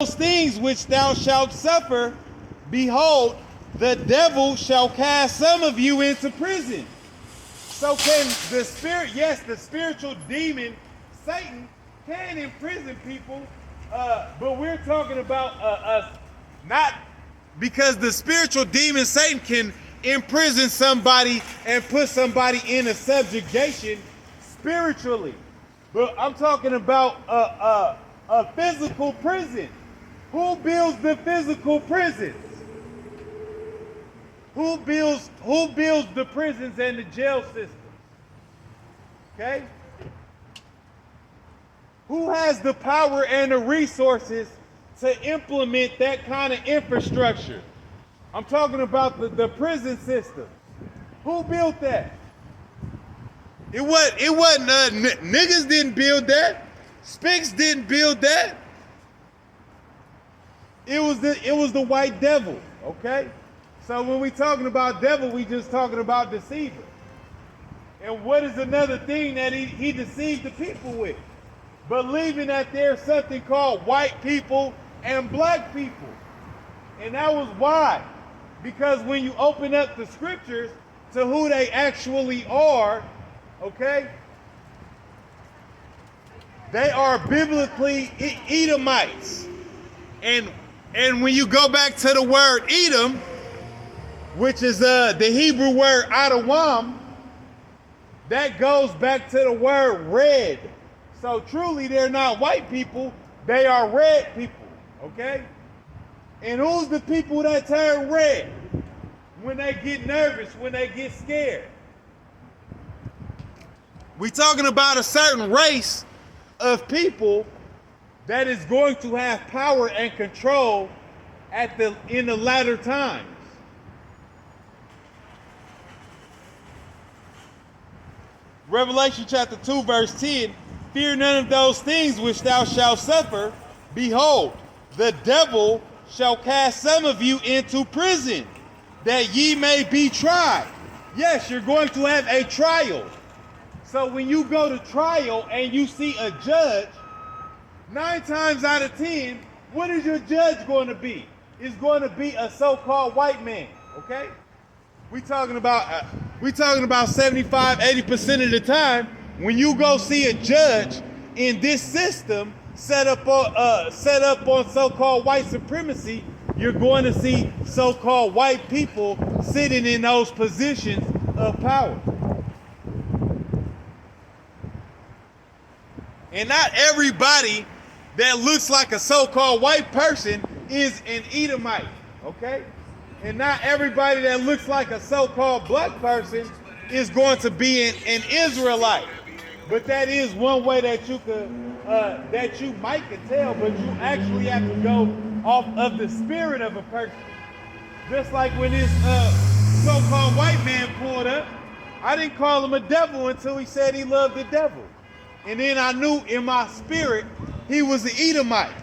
those things which thou shalt suffer, behold, the devil shall cast some of you into prison. So can the spirit, yes, the spiritual demon, Satan, can imprison people, but we're talking about us, not because the spiritual demon, Satan, can imprison somebody and put somebody in a subjugation spiritually. But I'm talking about a physical prison. Who builds the physical prisons? Who builds the prisons and the jail systems? Okay? Who has the power and the resources to implement that kind of infrastructure? I'm talking about the prison system. Who built that? It wasn't niggas didn't build that. Spinks didn't build that. It was the white devil, okay? So when we talking about devil, we just talking about deceiver. And what is another thing that he deceived the people with? Believing that there's something called white people and black people. And that was why. Because when you open up the scriptures to who they actually are, okay, they are biblically Edomites. And when you go back to the word Edom, which is the Hebrew word Adawam, that goes back to the word red. So truly they're not white people, they are red people, okay? And who's the people that turn red? When they get nervous, when they get scared. We're talking about a certain race of people that is going to have power and control in the latter times. Revelation chapter 2 verse 10, fear none of those things which thou shalt suffer. Behold, the devil shall cast some of you into prison, that ye may be tried. Yes, you're going to have a trial. So when you go to trial and you see a judge, 9 times out of 10, what is your judge going to be? It's going to be a so-called white man, okay? We talking about 75, 80% of the time, when you go see a judge in this system set up on so-called white supremacy, you're going to see so-called white people sitting in those positions of power. And not everybody that looks like a so-called white person is an Edomite, okay? And not everybody that looks like a so-called black person is going to be an Israelite. But that is one way that you could, that you might could tell, but you actually have to go off of the spirit of a person. Just like when this so-called white man pulled up, I didn't call him a devil until he said he loved the devil. And then I knew in my spirit he was an Edomite.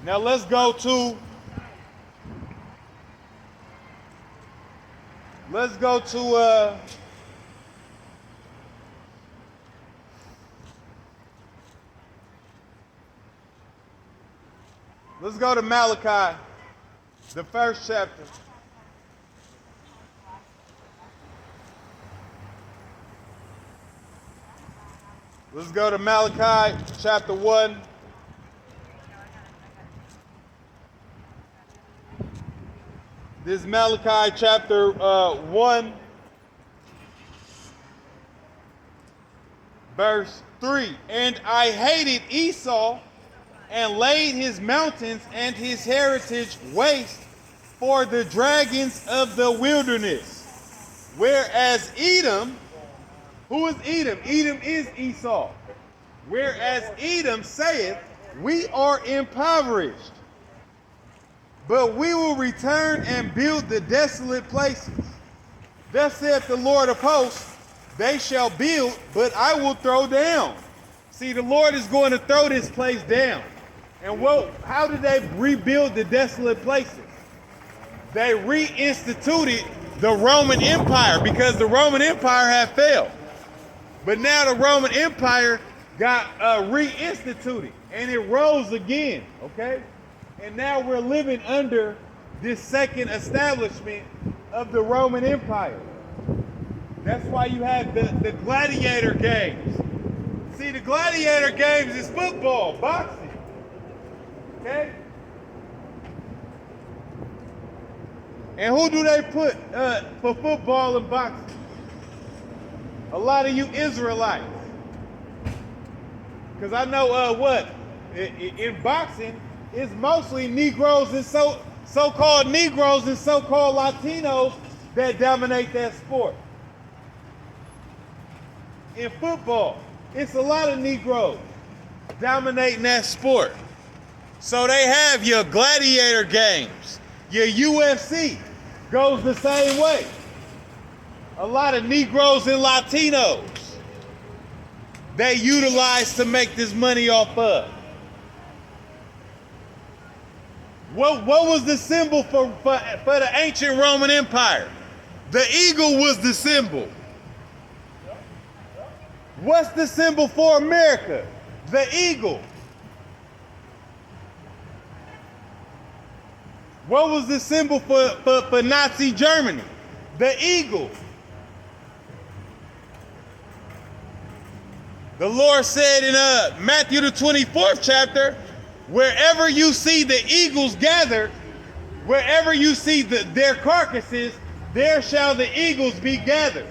Now let's go to Let's go to Malachi, the first chapter. Let's go to Malachi chapter 1. This is Malachi chapter 1, verse 3. And I hated Esau and laid his mountains and his heritage waste for the dragons of the wilderness. Whereas Edom, who is Edom? Edom is Esau. Whereas Edom saith, we are impoverished, but we will return and build the desolate places. Thus saith the Lord of hosts, they shall build, but I will throw down. See, the Lord is going to throw this place down. And how did they rebuild the desolate places? They reinstituted the Roman Empire because the Roman Empire had failed. But now the Roman Empire got reinstituted, and it rose again, okay? And now we're living under this second establishment of the Roman Empire. That's why you have the gladiator games. See, the gladiator games is football, boxing, okay? And who do they put for football and boxing? A lot of you Israelites. Because I know in boxing, it's mostly Negroes and so-called Negroes and so-called Latinos that dominate that sport. In football, it's a lot of Negroes dominating that sport. So they have your gladiator games. Your UFC goes the same way. A lot of Negroes and Latinos they utilize to make this money off of. What was the symbol for the ancient Roman Empire? The eagle was the symbol. What's the symbol for America? The eagle. What was the symbol for Nazi Germany? The eagle. The Lord said in Matthew the 24th chapter, wherever you see the eagles gathered, wherever you see their carcasses, there shall the eagles be gathered.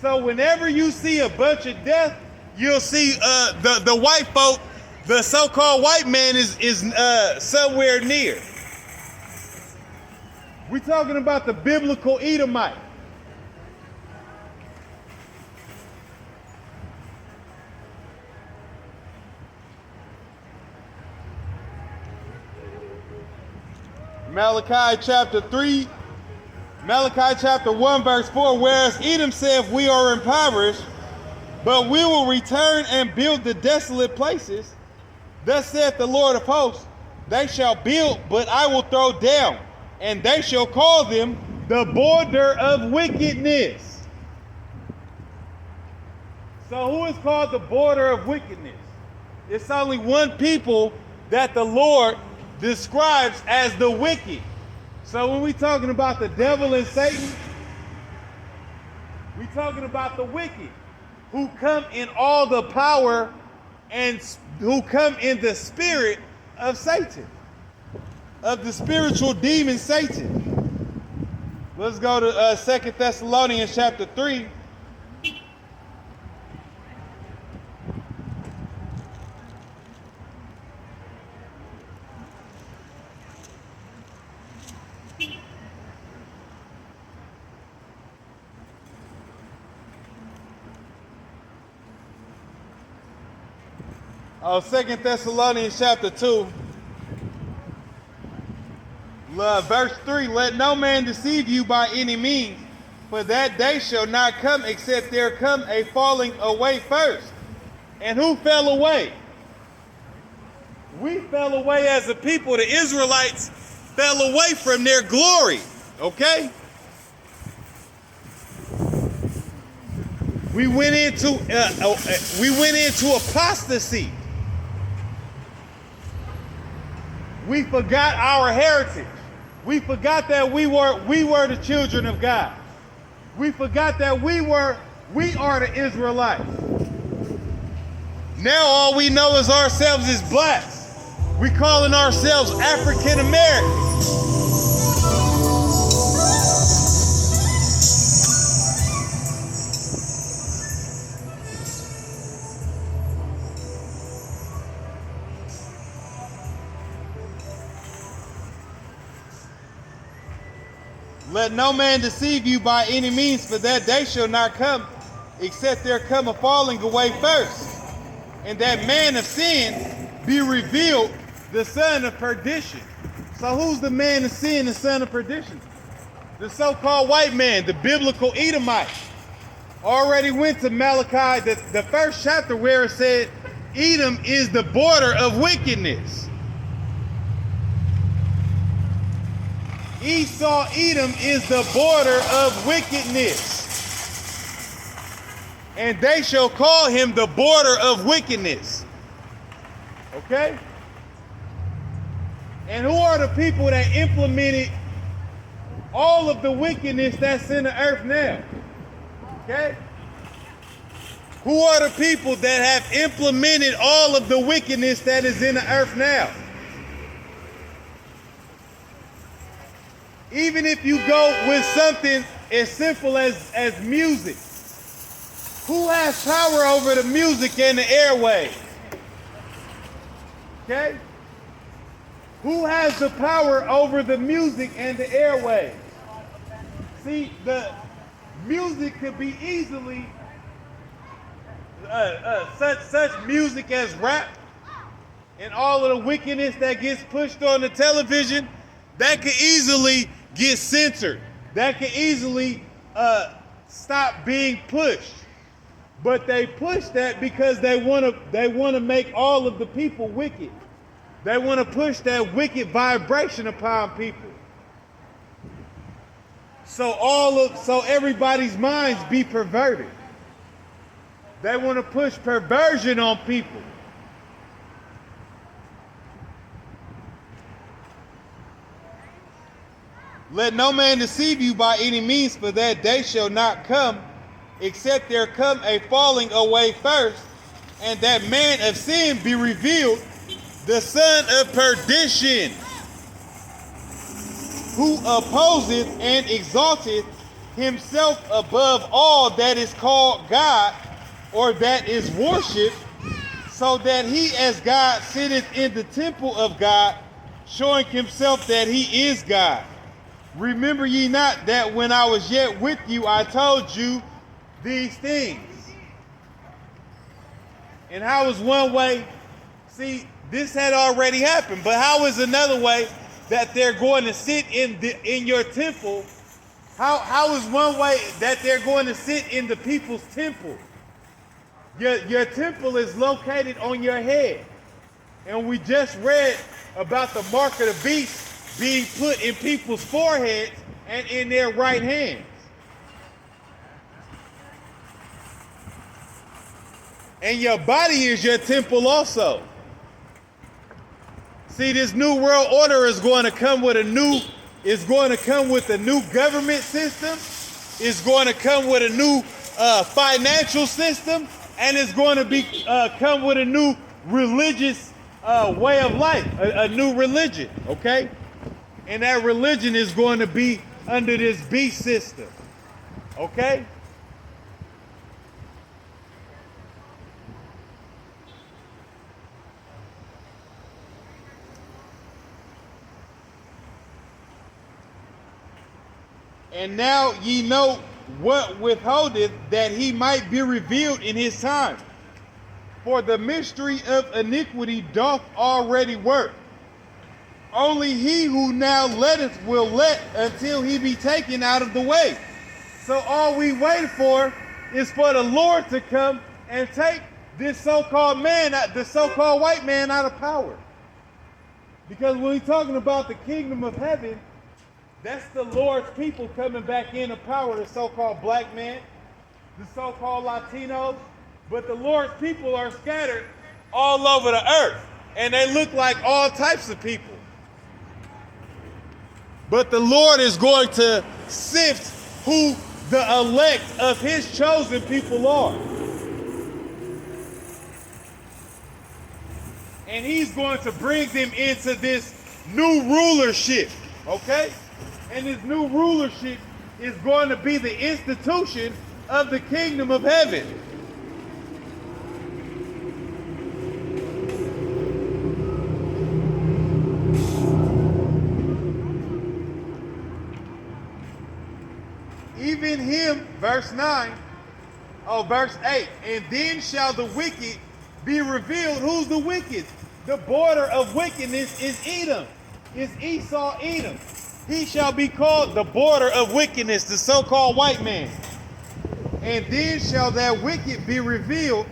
So whenever you see a bunch of death, you'll see the white folk, the so-called white man is somewhere near. We're talking about the biblical Edomite. Malachi chapter 1 verse 4, whereas Edom saith, we are impoverished, but we will return and build the desolate places. Thus saith the Lord of hosts, they shall build, but I will throw down, and they shall call them the border of wickedness. So who is called the border of wickedness? It's only one people that the Lord describes as the wicked. So when we're talking about the devil and Satan, we're talking about the wicked who come in all the power and who come in the spirit of Satan, of the spiritual demon Satan. Let's go to 2 Thessalonians chapter 3. Oh, 2 Thessalonians chapter 2, verse 3, let no man deceive you by any means, for that day shall not come except there come a falling away first. And who fell away? We fell away as a people. The Israelites fell away from their glory, okay? We went into apostasy. We forgot our heritage. We forgot that we were the children of God. We forgot that we are the Israelites. Now all we know is ourselves is blacks. We calling ourselves African Americans. Let no man deceive you by any means, for that day shall not come, except there come a falling away first, and that man of sin be revealed, the son of perdition. So who's the man of sin, the son of perdition? The so-called white man, the biblical Edomite. Already went to Malachi, the first chapter, where it said Edom is the border of wickedness. Esau, Edom is the border of wickedness. and they shall call him the border of wickedness. Okay? And who are the people that implemented all of the wickedness that's in the earth now? Okay? Who are the people that have implemented all of the wickedness that is in the earth now? Even if you go with something as simple as music, who has power over the music and the airwaves? Okay? Who has the power over the music and the airwaves? See, the music could be easily such music as rap and all of the wickedness that gets pushed on the television, that could easily get censored. That could easily stop being pushed. But they push that because they want to make all of the people wicked. They want to push that wicked vibration upon people. So everybody's minds be perverted. They want to push perversion on people. Let no man deceive you by any means, for that day shall not come, except there come a falling away first, and that man of sin be revealed, the son of perdition, who opposeth and exalteth himself above all that is called God, or that is worshipped, so that he as God sitteth in the temple of God, showing himself that he is God. Remember ye not that when I was yet with you, I told you these things? And how is one way? See, this had already happened, but how is another way that they're going to sit in your temple? How is one way that they're going to sit in the people's temple? Your temple is located on your head. And we just read about the mark of the beast being put in people's foreheads and in their right hands. And your body is your temple also. See, this new world order is going to come with a new government system. It's going to come with a new financial system, and it's going to come with a new religious way of life, a new religion, okay? And that religion is going to be under this beast system, okay? And now ye know what withholdeth, that he might be revealed in his time. For the mystery of iniquity doth already work. Only he who now letteth will let until he be taken out of the way. So all we wait for is for the Lord to come and take this so-called man, the so-called white man, out of power. Because when we're talking about the kingdom of heaven, that's the Lord's people coming back into power, the so-called black man, the so-called Latinos. But the Lord's people are scattered all over the earth, and they look like all types of people. But the Lord is going to sift who the elect of his chosen people are. And he's going to bring them into this new rulership, okay? And this new rulership is going to be the institution of the kingdom of heaven. Even him, verse 8, and then shall the wicked be revealed. Who's the wicked? The border of wickedness is Edom. Is Esau, Edom. He shall be called the border of wickedness, the so-called white man. And then shall that wicked be revealed,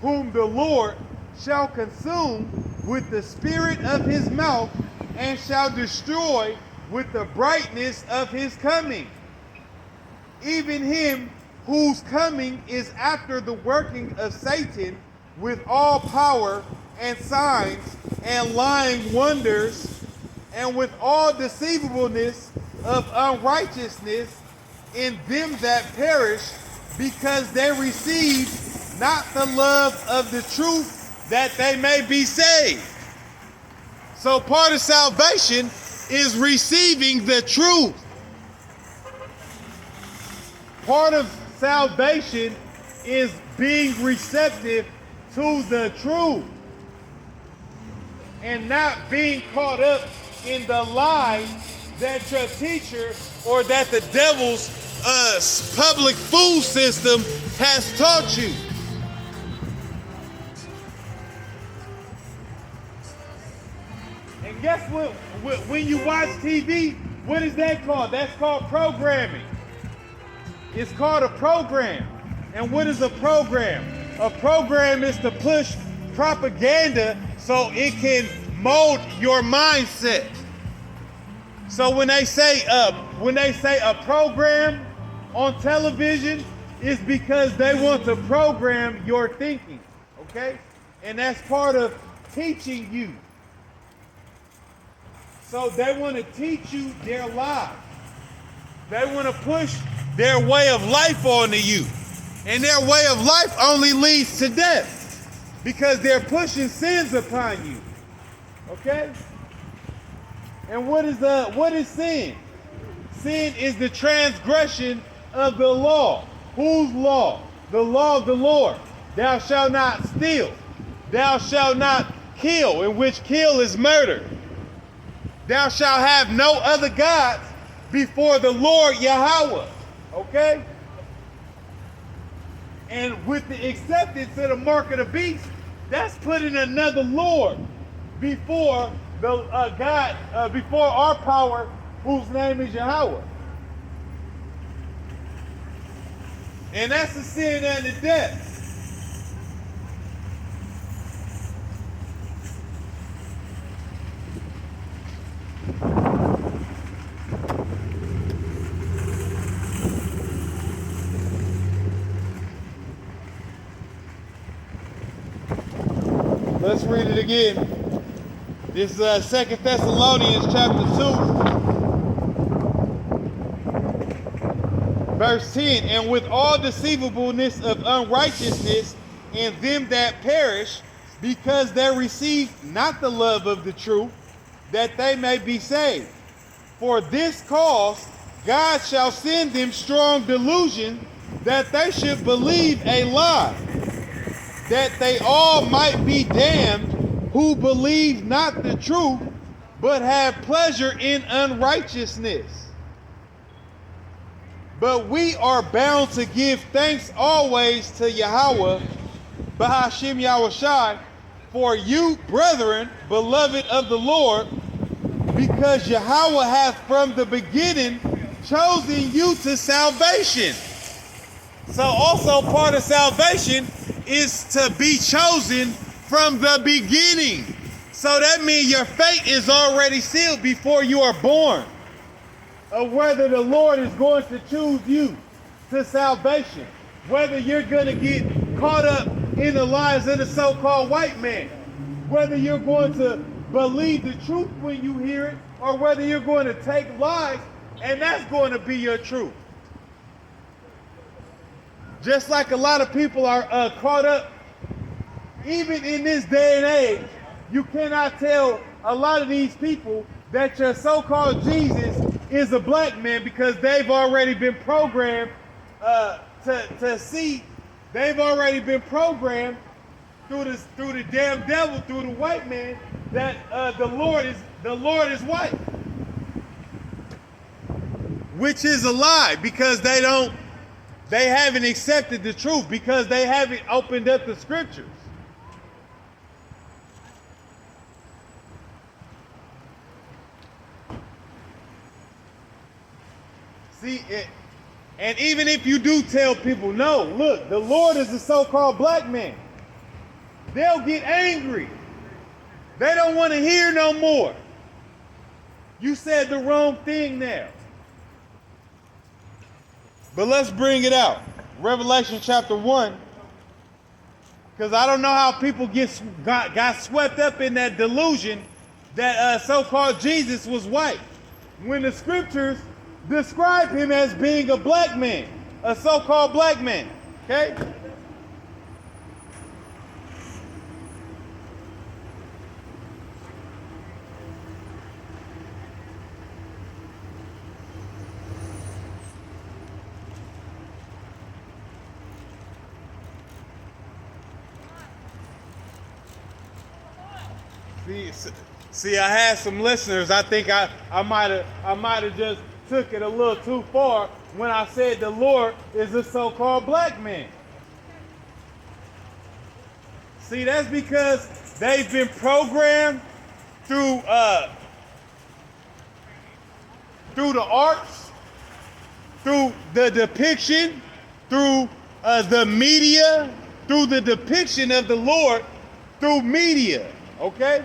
whom the Lord shall consume with the spirit of his mouth, and shall destroy with the brightness of his coming. Even him whose coming is after the working of Satan with all power and signs and lying wonders, and with all deceivableness of unrighteousness in them that perish, because they receive not the love of the truth, that they may be saved. So part of salvation is receiving the truth. Part of salvation is being receptive to the truth and not being caught up in the lies that your teacher or that the devil's public food system has taught you. And guess what? When you watch TV, what is that called? That's called programming. It's called a program. And what is a program? A program is to push propaganda so it can mold your mindset. So when they say a program on television, it's because they want to program your thinking, okay? And that's part of teaching you. So they want to teach you their lies. They want to push their way of life onto you. And their way of life only leads to death because they're pushing sins upon you. Okay? And what is sin? Sin is the transgression of the law. Whose law? The law of the Lord. Thou shalt not steal. Thou shalt not kill, in which kill is murder. Thou shalt have no other gods before the Lord Yahweh. Okay? And with the acceptance of the mark of the beast, that's putting another Lord before the God, before our power, whose name is Yahweh. And that's a sin unto death. Let's read it again. This is 2 Thessalonians chapter 2, verse 10. And with all deceivableness of unrighteousness in them that perish, because they receive not the love of the truth, that they may be saved. For this cause God shall send them strong delusion, that they should believe a lie, that they all might be damned who believe not the truth, but have pleasure in unrighteousness. But we are bound to give thanks always to Yahweh, Bahashim Yahushai, for you, brethren, beloved of the Lord, because Yahweh hath from the beginning chosen you to salvation. So also part of salvation is to be chosen from the beginning. So that means your fate is already sealed before you are born, of whether the Lord is going to choose you to salvation, whether you're going to get caught up in the lies of the so-called white man, whether you're going to believe the truth when you hear it, or whether you're going to take lies and that's going to be your truth. Just like a lot of people are caught up, even in this day and age, you cannot tell a lot of these people that your so-called Jesus is a black man because they've already been programmed to see. They've already been programmed through the damn devil, through the white man, that the Lord is white, which is a lie because they haven't accepted the truth, because they haven't opened up the scriptures. See it, and even if you do tell people, no, look, the Lord is the so-called black man, they'll get angry. They don't want to hear no more. You said the wrong thing now. But let's bring it out. Revelation chapter 1, because I don't know how people got swept up in that delusion that so-called Jesus was white, when the scriptures describe him as being a black man, a so-called black man. Okay? See, I had some listeners. I think I might have just took it a little too far when I said the Lord is a so-called black man. See, that's because they've been programmed through the arts, through the depiction, through the media, through the depiction of the Lord through media. Okay?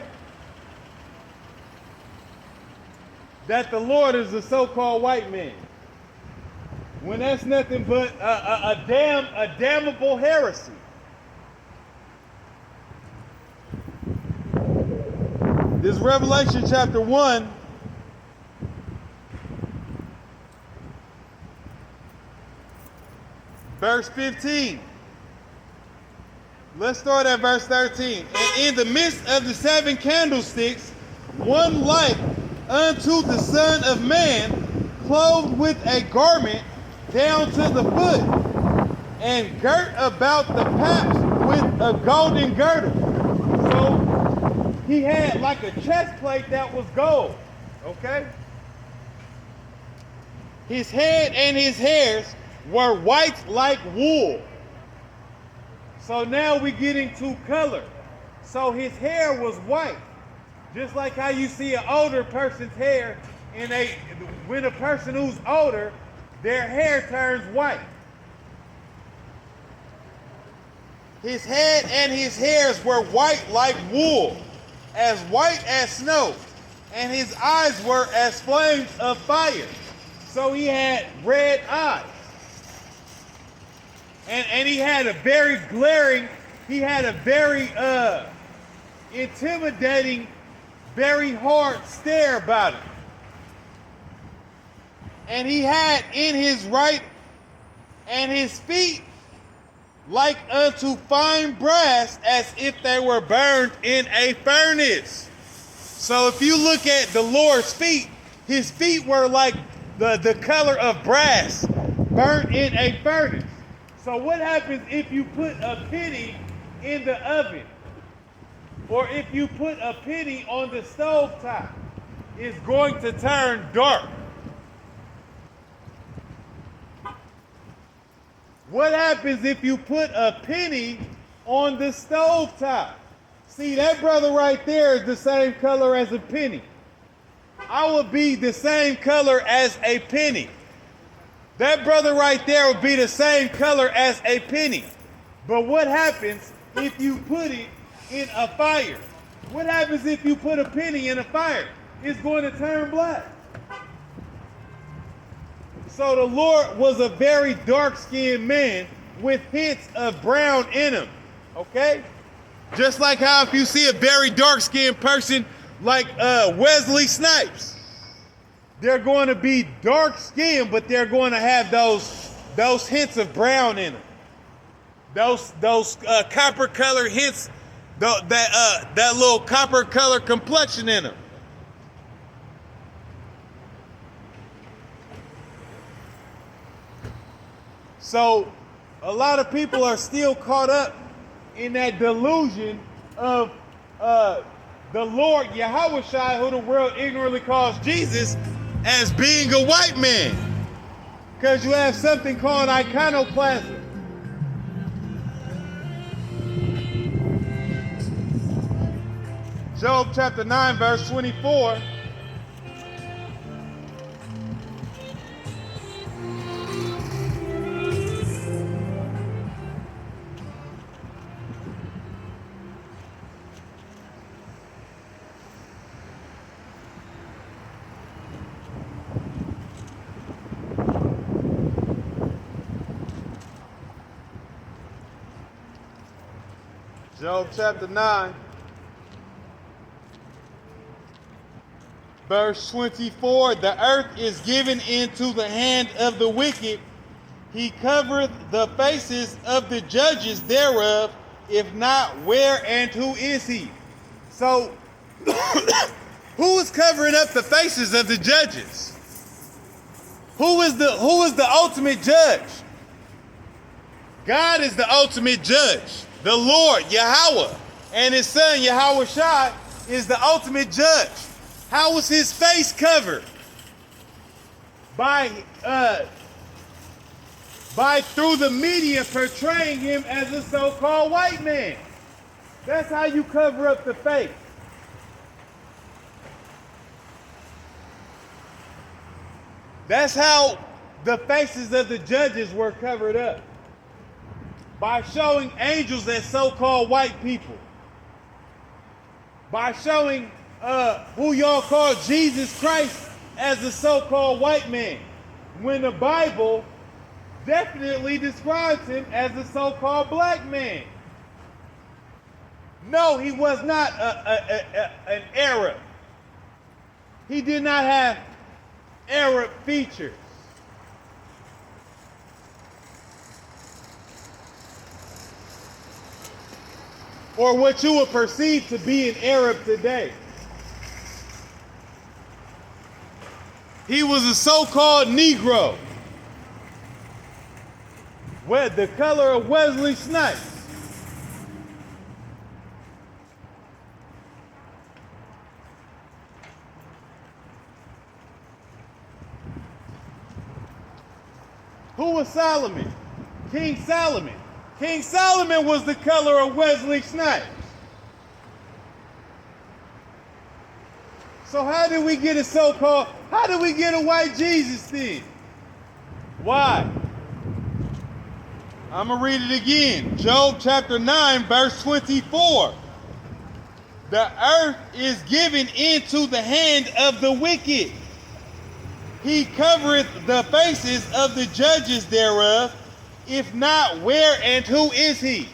That the Lord is a so-called white man, when that's nothing but a damnable heresy. This Revelation chapter 1, verse 15. Let's start at verse 13. And in the midst of the 7 candlesticks, one like unto the Son of Man, clothed with a garment down to the foot, and girt about the paps with a golden girdle. So he had like a chest plate that was gold. Okay? His head and his hairs were white like wool. So now we get into color. So his hair was white. Just like how you see an older person's hair, when a person who's older, their hair turns white. His head and his hairs were white like wool, as white as snow, and his eyes were as flames of fire. So he had red eyes. And he had a very intimidating, very hard stare about him. And he had in his right and his feet like unto fine brass, as if they were burned in a furnace. So if you look at the Lord's feet, his feet were like the color of brass, burnt in a furnace. So what happens if you put a penny in the oven? Or if you put a penny on the stove top? It's going to turn dark. What happens if you put a penny on the stove top? See, that brother right there is the same color as a penny. I would be the same color as a penny. That brother right there would be the same color as a penny. But what happens if you put it in a fire? What happens if you put a penny in a fire? It's going to turn black. So the Lord was a very dark-skinned man with hints of brown in him. Okay? Just like how if you see a very dark-skinned person like Wesley Snipes, they're going to be dark-skinned, but they're going to have those hints of brown in them. Those copper-color hints, that little copper-color complexion in them. So a lot of people are still caught up in that delusion of the Lord Yahushua, who the world ignorantly calls Jesus, as being a white man. Because you have something called iconoclasm. Job chapter 9, verse 24. Job chapter 9, verse 24. The earth is given into the hand of the wicked. He covereth the faces of the judges thereof. If not, where and who is he? So, who is covering up the faces of the judges? Who is the ultimate judge? God is the ultimate judge. The Lord, Yahweh, and his son, Yahweh Shai, is the ultimate judge. How was his face covered? By through the media portraying him as a so-called white man. That's how you cover up the face. That's how the faces of the judges were covered up. By showing angels as so-called white people. By showing who y'all call Jesus Christ as a so-called white man. When the Bible definitely describes him as a so-called black man. No, he was not an Arab. He did not have Arab features. Or what you would perceive to be an Arab today. He was a so-called Negro. The color of Wesley Snipes. Who was Solomon? King Solomon. King Solomon was the color of Wesley Snipes. So how did we get a white Jesus then? Why? I'm going to read it again. Job chapter 9, verse 24. The earth is given into the hand of the wicked. He covereth the faces of the judges thereof. If not, where and who is he?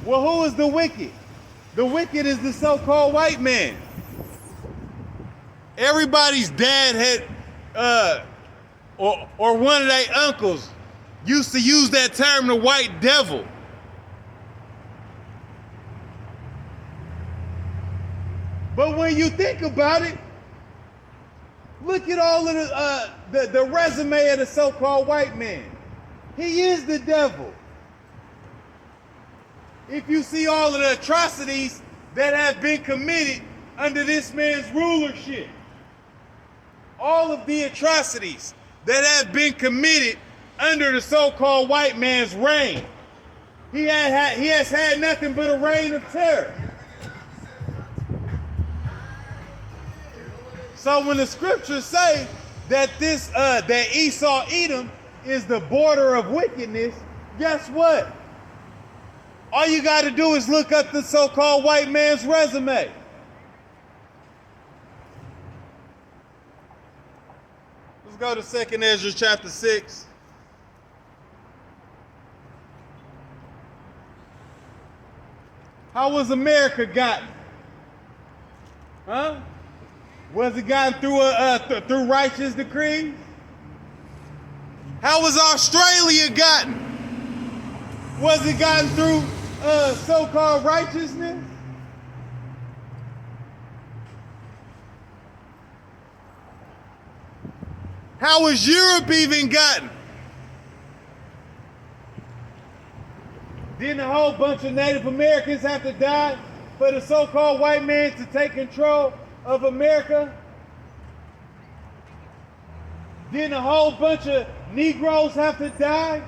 Well, who is the wicked? The wicked is the so-called white man. Everybody's dad had, or one of their uncles used to use that term, the white devil. But when you think about it, look at all of the resume of the so-called white man. He is the devil. If you see all of the atrocities that have been committed under this man's rulership, all of the atrocities that have been committed under the so-called white man's reign, he has had nothing but a reign of terror. So when the scriptures say that that Esau Edom is the border of wickedness, guess what? All you got to do is look up the so-called white man's resume. Let's go to 2 Ezra chapter 6. How was America gotten? Huh? Was it gotten through righteous decrees? How was Australia gotten? Was it gotten through so-called righteousness? How was Europe even gotten? Didn't a whole bunch of Native Americans have to die for the so-called white man to take control of America? Didn't a whole bunch of Negroes have to die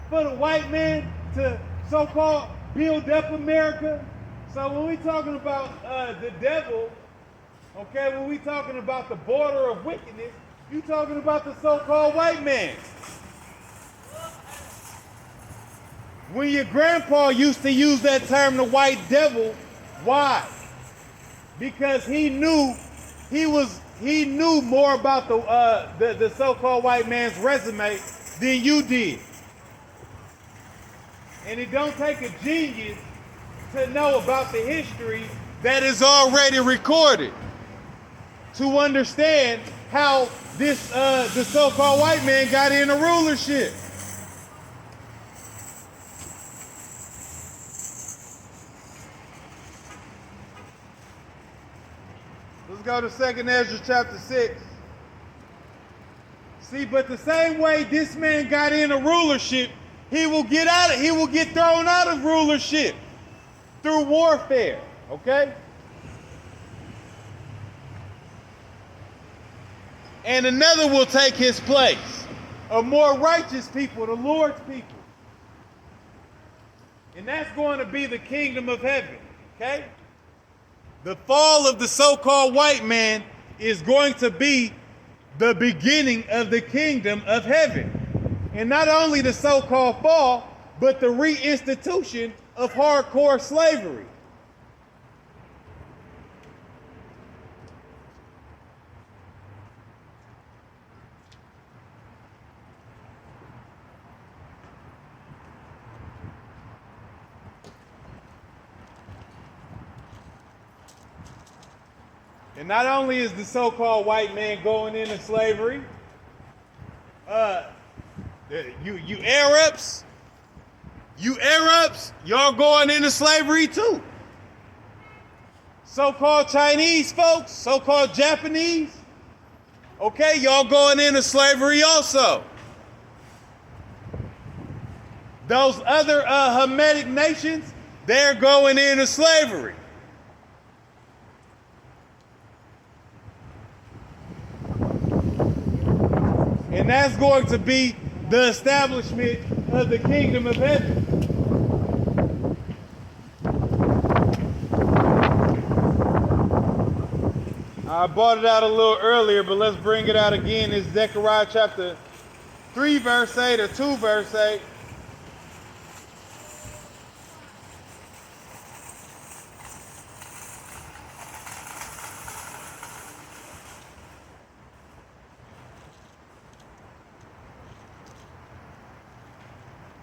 for the white man to so-called build up America? So when we're talking about the devil, okay, when we're talking about the border of wickedness, you're talking about the so-called white man. When your grandpa used to use that term, the white devil, why? Because he knew more about the so-called white man's resume than you did. And it don't take a genius to know about the history that is already recorded, to understand how this the so-called white man got into rulership. Let's go to 2nd Ezra chapter 6. See, but the same way this man got into rulership, he will get thrown out of rulership through warfare, okay? And another will take his place, a more righteous people, the Lord's people. And that's going to be the kingdom of heaven, okay? The fall of the so-called white man is going to be the beginning of the kingdom of heaven. And not only the so-called fall, but the reinstitution of hardcore slavery. And not only is the so-called white man going into slavery, you Arabs, y'all going into slavery too. So-called Chinese folks, so-called Japanese, okay, y'all going into slavery also. Those other Hamitic nations, they're going into slavery. And that's going to be the establishment of the kingdom of heaven. I brought it out a little earlier, but let's bring it out again. It's Zechariah chapter 3, verse 8, or 2, verse 8.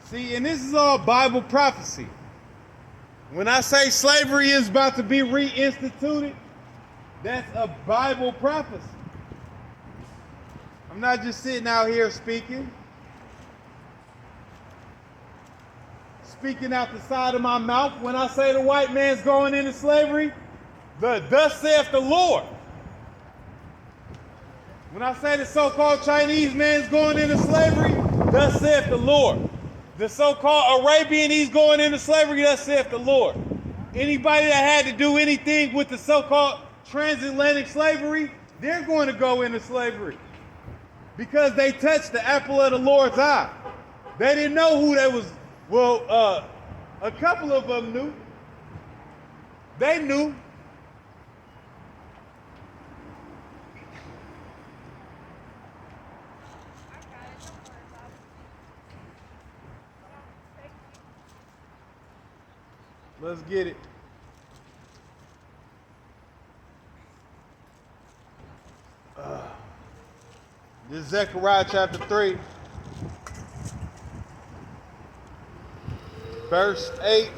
See, and this is all Bible prophecy. When I say slavery is about to be reinstituted, that's a Bible prophecy. I'm not just sitting out here speaking out the side of my mouth. When I say the white man's going into slavery, thus saith the Lord. When I say the so-called Chinese man's going into slavery, thus saith the Lord. The so-called Arabian, he's going into slavery, thus saith the Lord. Anybody that had to do anything with the so-called transatlantic slavery, they're going to go into slavery. Because they touched the apple of the Lord's eye. They didn't know who they was. Well, a couple of them knew. They knew. Let's get it. This is Zechariah chapter 3, verse 8.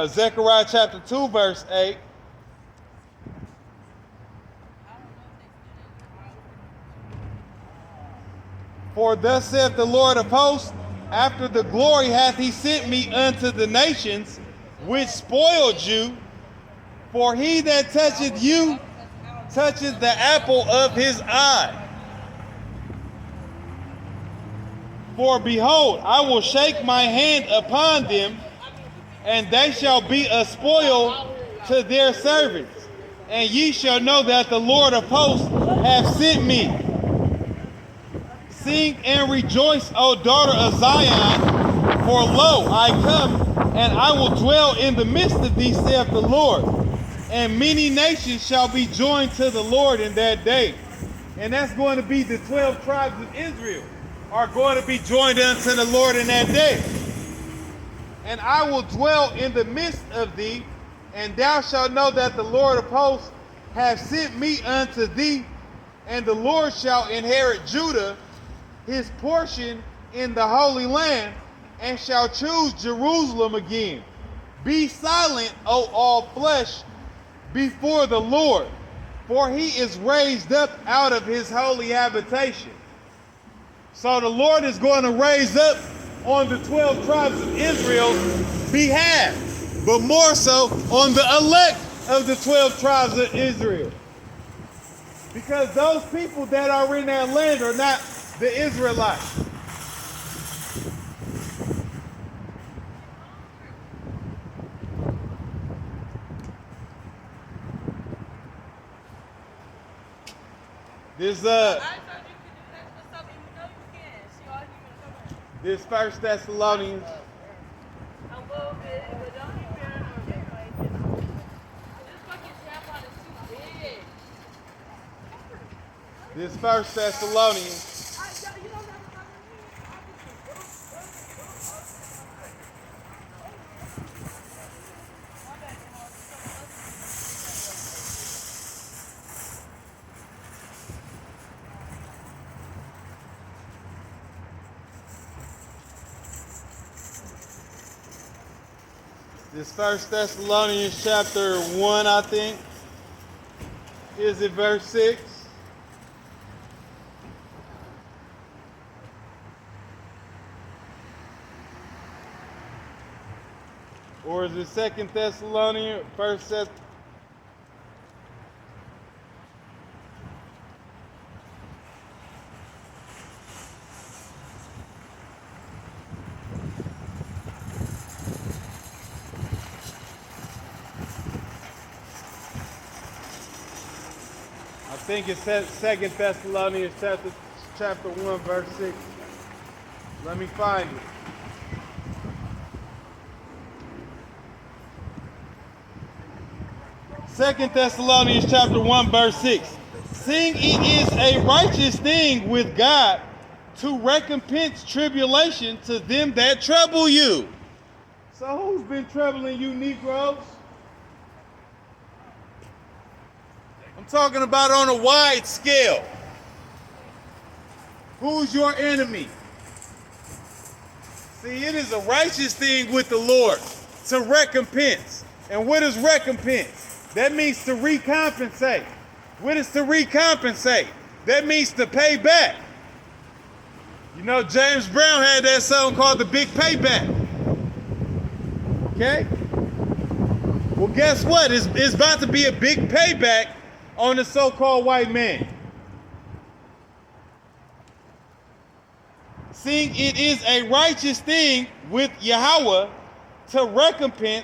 Zechariah chapter 2, verse 8. For thus saith the Lord of hosts, after the glory hath he sent me unto the nations which spoiled you. For he that toucheth you toucheth the apple of his eye. For behold, I will shake my hand upon them, and they shall be a spoil to their servants. And ye shall know that the Lord of hosts hath sent me. Sing and rejoice, O daughter of Zion, for lo, I come, and I will dwell in the midst of thee, saith the Lord. And many nations shall be joined to the Lord in that day. And that's going to be the 12 tribes of Israel are going to be joined unto the Lord in that day. And I will dwell in the midst of thee, and thou shalt know that the Lord of hosts hath sent me unto thee, and the Lord shall inherit Judah, his portion in the Holy Land, and shall choose Jerusalem again. Be silent, O all flesh, before the Lord, for he is raised up out of his holy habitation. So the Lord is going to raise up on the 12 tribes of Israel's behalf, but more so on the elect of the 12 tribes of Israel. Because those people that are in that land are not the Israelites. This First Thessalonians. This First Thessalonians. This First Thessalonians chapter 1, I think. Is it verse 6? Or is it Second Thessalonians? First Thessalonians? I think it's Second Thessalonians chapter 1, verse 6. Let me find it. Second Thessalonians chapter 1, verse 6. Seeing it is a righteous thing with God to recompense tribulation to them that trouble you. So who's been troubling you, Negroes? I'm talking about on a wide scale. Who's your enemy? See, it is a righteous thing with the Lord to recompense. And what is recompense? That means to recompensate. What is to recompensate? That means to pay back. You know, James Brown had that song called The Big Payback. Okay? Well, guess what? It's about to be a big payback on the so-called white man. Seeing it is a righteous thing with Yahweh to recompense